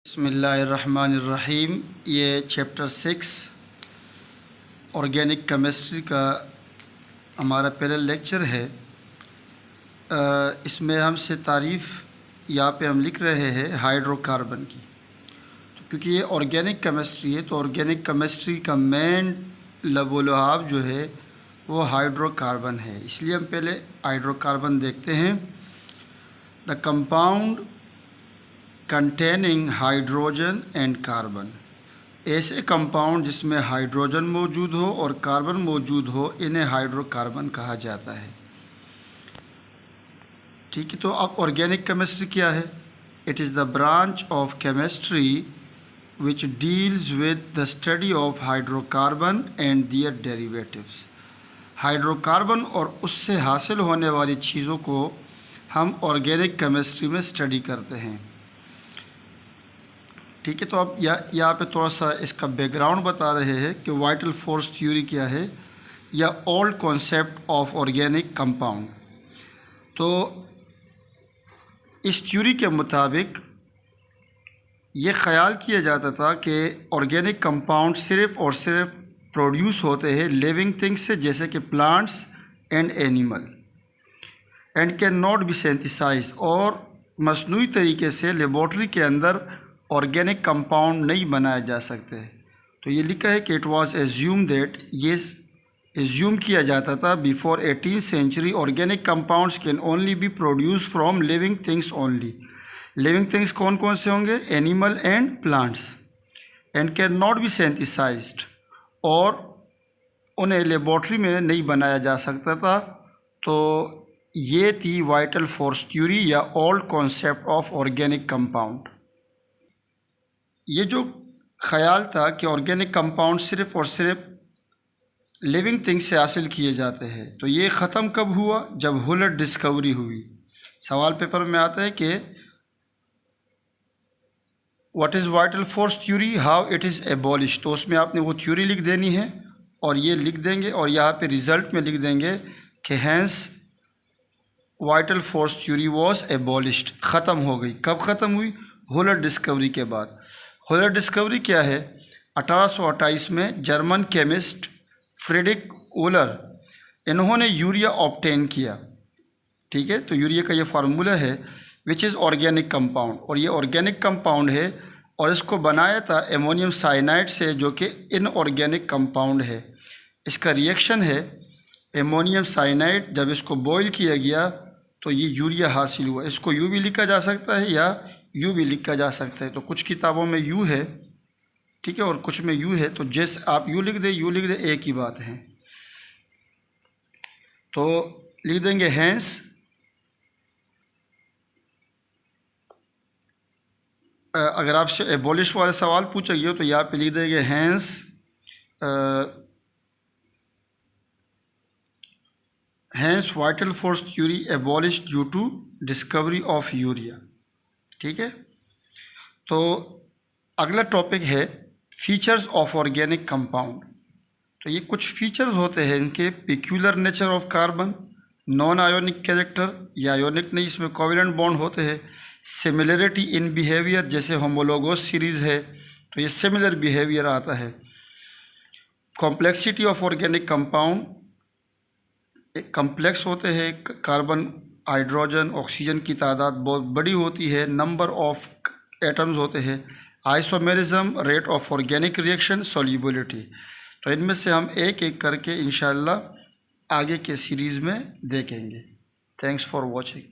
बिस्मिल्लाहिर्रहमानिर्रहीम। ये chapter 6 organic chemistry का हमारा पहला लेक्चर है। इसमें हमसे तारीफ़ यहाँ पे हम लिख रहे हैं हाइड्रोकार्बन की। तो क्योंकि ये ऑर्गेनिक केमिस्ट्री है तो ऑर्गेनिक केमिस्ट्री का मेन लबोलुआब जो है वो हाइड्रोकार्बन है, इसलिए हम पहले हाइड्रोकार्बन देखते हैं। The compound containing hydrogen and carbon, ऐसे कंपाउंड जिसमें हाइड्रोजन मौजूद हो और कार्बन मौजूद हो इन्हें हाइड्रोकार्बन कहा जाता है। ठीक है, तो अब ऑर्गेनिक केमिस्ट्री क्या है? It is the branch of chemistry which deals with the study of hydrocarbon and their derivatives. Hydrocarbon और उससे हासिल होने वाली चीज़ों को हम ऑर्गेनिक केमिस्ट्री में स्टडी करते हैं। ठीक है, तो अब यहाँ पे थोड़ा सा इसका बैकग्राउंड बता रहे हैं कि वाइटल फोर्स थ्योरी क्या है या old concept of organic compound. तो इस थ्योरी के मुताबिक ये ख्याल किया जाता था कि ऑर्गेनिक कंपाउंड सिर्फ़ और सिर्फ प्रोड्यूस होते हैं लिविंग थिंग्स से, जैसे कि plants and animal, and can not be synthesized, और मसनूई तरीके से लेबॉर्ट्री के अंदर ऑर्गेनिक कंपाउंड नहीं बनाए जा सकते। तो ये लिखा है कि इट वाज एज्यूम दैट, ये एज्यूम किया जाता था before 18th century organic compounds can only be produce from living things only. Living things कौन कौन से होंगे? Animal and plants, and can not be synthesized, और उन्हें लेबॉर्ट्री में नहीं बनाया जा सकता था। तो ये थी वाइटल फोर्स थ्योरी या old concept of organic compound. ये जो ख्याल था कि ऑर्गेनिक कंपाउंड सिर्फ़ और सिर्फ लिविंग थिंग से हासिल किए जाते हैं, तो ये ख़त्म कब हुआ? जब हुलर डिस्कवरी हुई। सवाल पेपर में आता है कि what is vital force theory, how it is abolish. तो उसमें आपने वो थ्योरी लिख देनी है और ये लिख देंगे, और यहाँ पे रिज़ल्ट में लिख देंगे कि hence vital force theory was abolished, ख़त्म हो गई। कब ख़त्म हुई? हुलर डिस्कवरी के बाद। हुलर डिस्कवरी क्या है? 1828 में जर्मन केमिस्ट फ्रेडरिक वुलर, इन्होंने यूरिया ऑब्टेन किया। ठीक है, तो यूरिया का ये फार्मूला है विच इज़ ऑर्गेनिक कंपाउंड, और ये ऑर्गेनिक कंपाउंड है, और इसको बनाया था एमोनियम साइनाइड से, जो कि इनऑर्गेनिक कंपाउंड है। इसका रिएक्शन है एमोनियम साइनाइड, जब इसको बॉयल किया गया तो ये यूरिया हासिल हुआ। इसको यू भी लिखा जा सकता है या यू भी लिखा जा सकता है। तो कुछ किताबों में यू है, ठीक है, और कुछ में यू है, तो जैसे आप यू लिख दे यू लिख दे, एक ही बात है। तो लिख देंगे हैंस अगर आपसे एबॉलिश वाले सवाल पूछा गया तो यहाँ पे लिख देंगे hence vital force theory abolished due to discovery of urea. ठीक है, तो अगला टॉपिक है फीचर्स ऑफ ऑर्गेनिक कंपाउंड। तो ये कुछ फीचर्स होते हैं इनके: peculiar nature of carbon, non ionic character, या आयोनिक नहीं, इसमें कोवेलेंट बॉन्ड होते हैं। सिमिलरिटी इन बिहेवियर, जैसे होमोलोगस सीरीज़ है तो ये सिमिलर बिहेवियर आता है। Complexity of organic compound, complex होते हैं, कार्बन हाइड्रोजन ऑक्सीजन की तादाद बहुत बड़ी होती है, नंबर ऑफ एटम्स होते हैं। Isomerism, rate of organic reaction, solubility. तो इनमें से हम एक एक करके इंशाल्लाह आगे के सीरीज़ में देखेंगे। Thanks for watching.